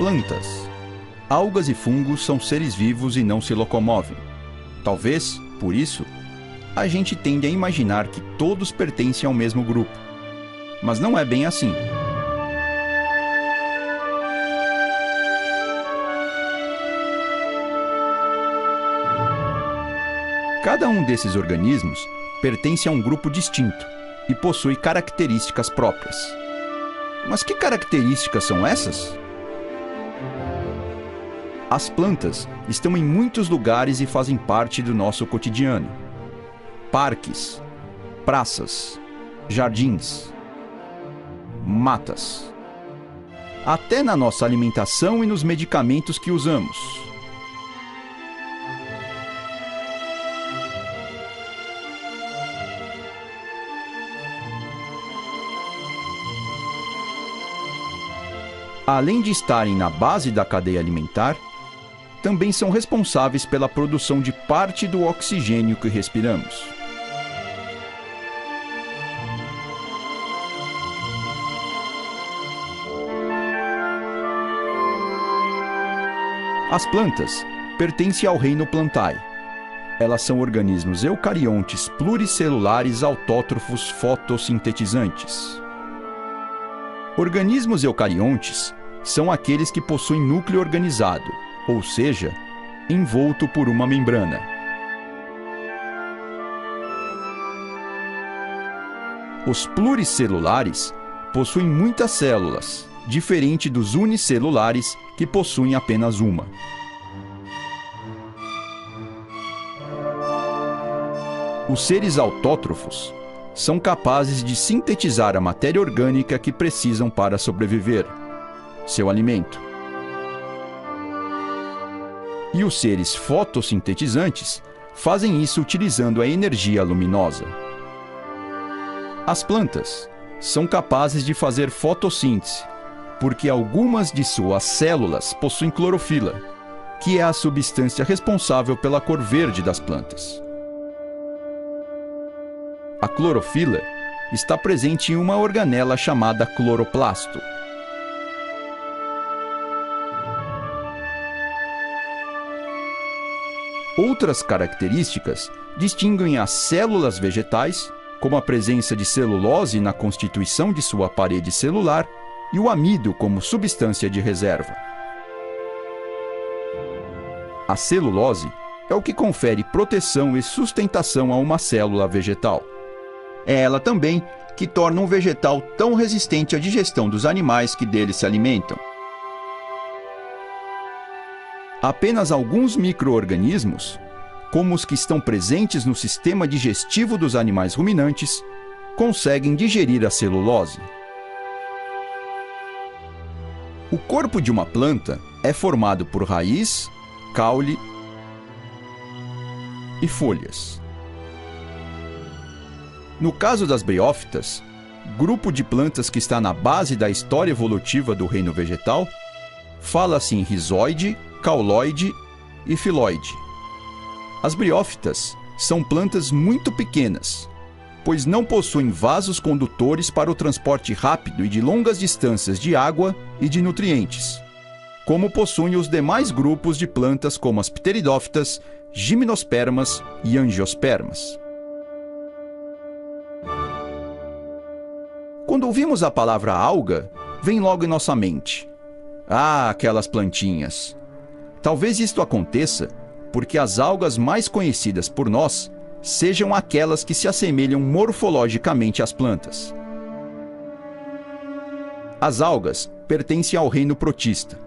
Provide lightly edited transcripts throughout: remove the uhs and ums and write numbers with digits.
Plantas. Algas e fungos são seres vivos e não se locomovem. Talvez, por isso, a gente tende a imaginar que todos pertencem ao mesmo grupo. Mas não é bem assim. Cada um desses organismos pertence a um grupo distinto e possui características próprias. Mas que características são essas? As plantas estão em muitos lugares e fazem parte do nosso cotidiano. Parques, praças, jardins, matas. Até na nossa alimentação e nos medicamentos que usamos. Além de estarem na base da cadeia alimentar, também são responsáveis pela produção de parte do oxigênio que respiramos. As plantas pertencem ao reino Plantae. Elas são organismos eucariontes pluricelulares autótrofos fotossintetizantes. Organismos eucariontes são aqueles que possuem núcleo organizado, ou seja, envolto por uma membrana. Os pluricelulares possuem muitas células, diferente dos unicelulares, que possuem apenas uma. Os seres autótrofos são capazes de sintetizar a matéria orgânica que precisam para sobreviver, seu alimento. E os seres fotossintetizantes fazem isso utilizando a energia luminosa. As plantas são capazes de fazer fotossíntese, porque algumas de suas células possuem clorofila, que é a substância responsável pela cor verde das plantas. A clorofila está presente em uma organela chamada cloroplasto. Outras características distinguem as células vegetais, como a presença de celulose na constituição de sua parede celular e o amido como substância de reserva. A celulose é o que confere proteção e sustentação a uma célula vegetal. É ela também que torna um vegetal tão resistente à digestão dos animais que dele se alimentam. Apenas alguns micro-organismos, como os que estão presentes no sistema digestivo dos animais ruminantes, conseguem digerir a celulose. O corpo de uma planta é formado por raiz, caule e folhas. No caso das briófitas, grupo de plantas que está na base da história evolutiva do reino vegetal, fala-se em rizoide, cauloide e filoide. As briófitas são plantas muito pequenas, pois não possuem vasos condutores para o transporte rápido e de longas distâncias de água e de nutrientes, como possuem os demais grupos de plantas como as pteridófitas, gimnospermas e angiospermas. Quando ouvimos a palavra alga, vem logo em nossa mente: ah, aquelas plantinhas! Talvez isto aconteça porque as algas mais conhecidas por nós sejam aquelas que se assemelham morfologicamente às plantas. As algas pertencem ao reino protista,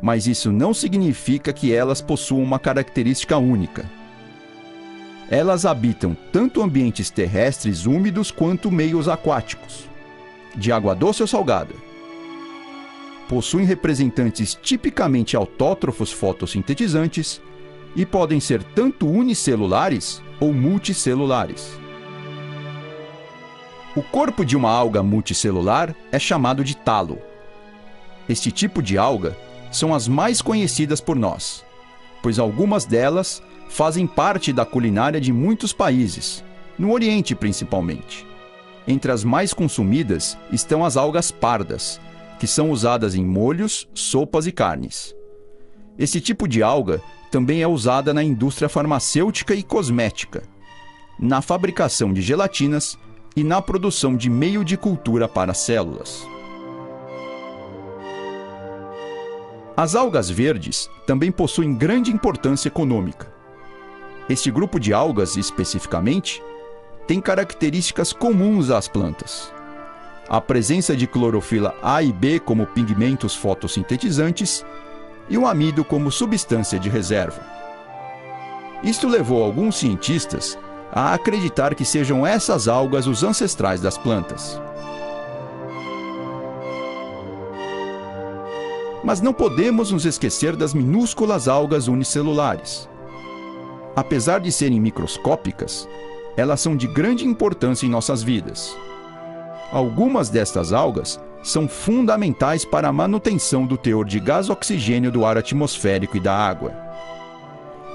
mas isso não significa que elas possuam uma característica única. Elas habitam tanto ambientes terrestres úmidos quanto meios aquáticos, de água doce ou salgada. Possuem representantes tipicamente autótrofos fotossintetizantes e podem ser tanto unicelulares ou multicelulares. O corpo de uma alga multicelular é chamado de talo. Este tipo de alga são as mais conhecidas por nós, pois algumas delas fazem parte da culinária de muitos países, no Oriente principalmente. Entre as mais consumidas estão as algas pardas, que são usadas em molhos, sopas e carnes. Esse tipo de alga também é usada na indústria farmacêutica e cosmética, na fabricação de gelatinas e na produção de meio de cultura para células. As algas verdes também possuem grande importância econômica. Este grupo de algas, especificamente, tem características comuns às plantas. A presença de clorofila A e B como pigmentos fotossintetizantes e o amido como substância de reserva. Isto levou alguns cientistas a acreditar que sejam essas algas os ancestrais das plantas. Mas não podemos nos esquecer das minúsculas algas unicelulares. Apesar de serem microscópicas, elas são de grande importância em nossas vidas. Algumas destas algas são fundamentais para a manutenção do teor de gás oxigênio do ar atmosférico e da água.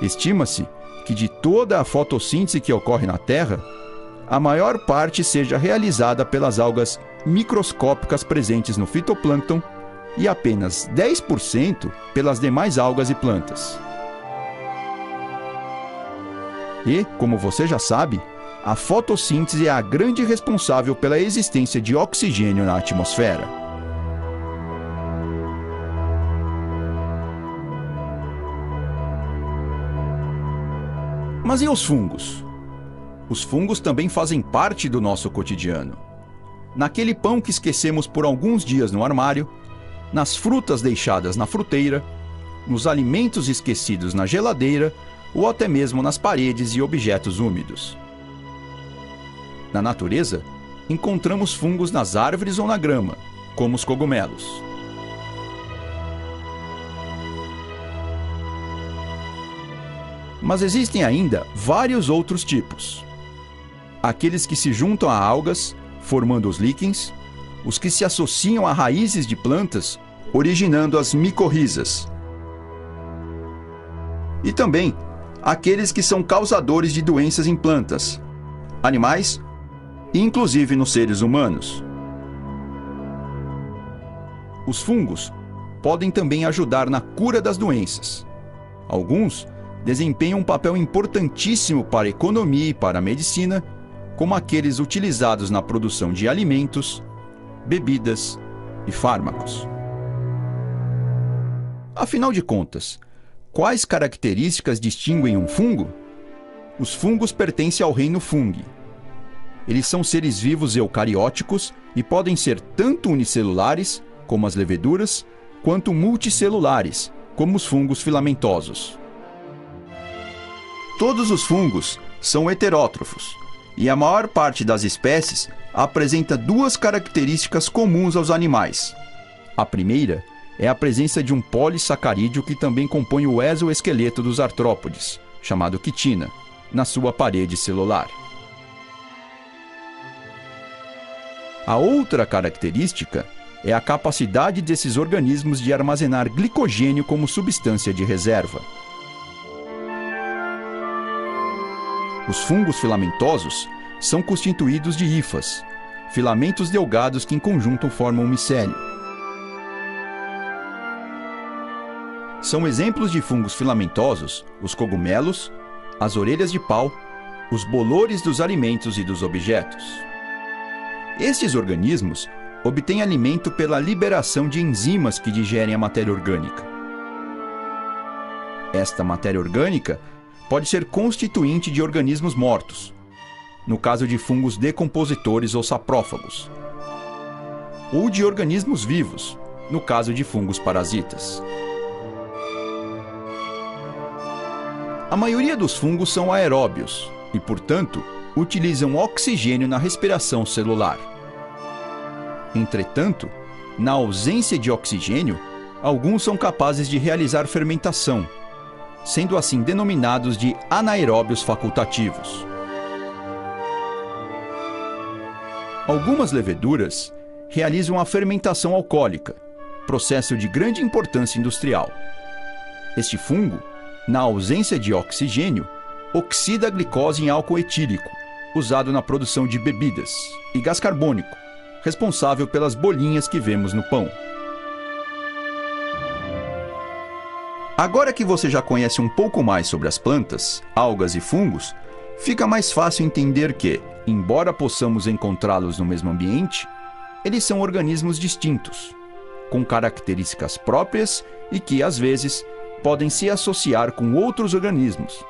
Estima-se que de toda a fotossíntese que ocorre na Terra, a maior parte seja realizada pelas algas microscópicas presentes no fitoplâncton e apenas 10% pelas demais algas e plantas. E, como você já sabe, a fotossíntese é a grande responsável pela existência de oxigênio na atmosfera. Mas e os fungos? Os fungos também fazem parte do nosso cotidiano. Naquele pão que esquecemos por alguns dias no armário, nas frutas deixadas na fruteira, nos alimentos esquecidos na geladeira ou até mesmo nas paredes e objetos úmidos. Na natureza, encontramos fungos nas árvores ou na grama, como os cogumelos. Mas existem ainda vários outros tipos. Aqueles que se juntam a algas, formando os líquens, os que se associam a raízes de plantas, originando as micorrizas. E também aqueles que são causadores de doenças em plantas, animais e inclusive nos seres humanos. Os fungos podem também ajudar na cura das doenças. Alguns desempenham um papel importantíssimo para a economia e para a medicina, como aqueles utilizados na produção de alimentos, bebidas e fármacos. Afinal de contas, quais características distinguem um fungo? Os fungos pertencem ao reino Fungi. Eles são seres vivos eucarióticos e podem ser tanto unicelulares, como as leveduras, quanto multicelulares, como os fungos filamentosos. Todos os fungos são heterótrofos, e a maior parte das espécies apresenta duas características comuns aos animais. A primeira é a presença de um polissacarídeo que também compõe o exoesqueleto dos artrópodes, chamado quitina, na sua parede celular. A outra característica é a capacidade desses organismos de armazenar glicogênio como substância de reserva. Os fungos filamentosos são constituídos de hifas, filamentos delgados que em conjunto formam um micélio. São exemplos de fungos filamentosos os cogumelos, as orelhas de pau, os bolores dos alimentos e dos objetos. Estes organismos obtêm alimento pela liberação de enzimas que digerem a matéria orgânica. Esta matéria orgânica pode ser constituinte de organismos mortos, no caso de fungos decompositores ou saprófagos, ou de organismos vivos, no caso de fungos parasitas. A maioria dos fungos são aeróbios e, portanto, utilizam oxigênio na respiração celular. Entretanto, na ausência de oxigênio, alguns são capazes de realizar fermentação, sendo assim denominados de anaeróbios facultativos. Algumas leveduras realizam a fermentação alcoólica, processo de grande importância industrial. Este fungo, na ausência de oxigênio, oxida a glicose em álcool etílico, usado na produção de bebidas, e gás carbônico, responsável pelas bolinhas que vemos no pão. Agora que você já conhece um pouco mais sobre as plantas, algas e fungos, fica mais fácil entender que, embora possamos encontrá-los no mesmo ambiente, eles são organismos distintos, com características próprias e que, às vezes, podem se associar com outros organismos,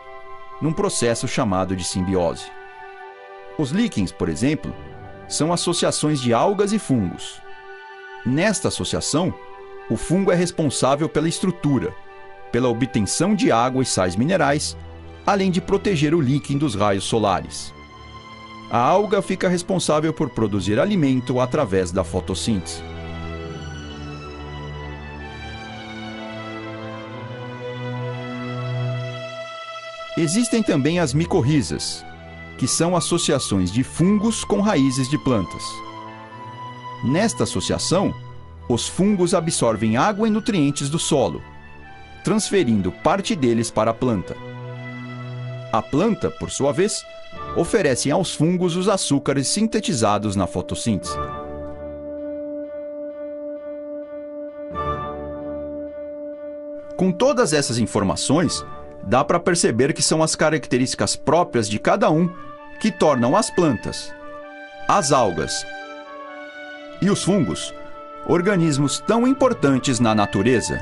num processo chamado de simbiose. Os líquens, por exemplo, são associações de algas e fungos. Nesta associação, o fungo é responsável pela estrutura, pela obtenção de água e sais minerais, além de proteger o líquen dos raios solares. A alga fica responsável por produzir alimento através da fotossíntese. Existem também as micorrizas, que são associações de fungos com raízes de plantas. Nesta associação, os fungos absorvem água e nutrientes do solo, transferindo parte deles para a planta. A planta, por sua vez, oferece aos fungos os açúcares sintetizados na fotossíntese. Com todas essas informações, dá para perceber que são as características próprias de cada um que tornam as plantas, as algas e os fungos organismos tão importantes na natureza.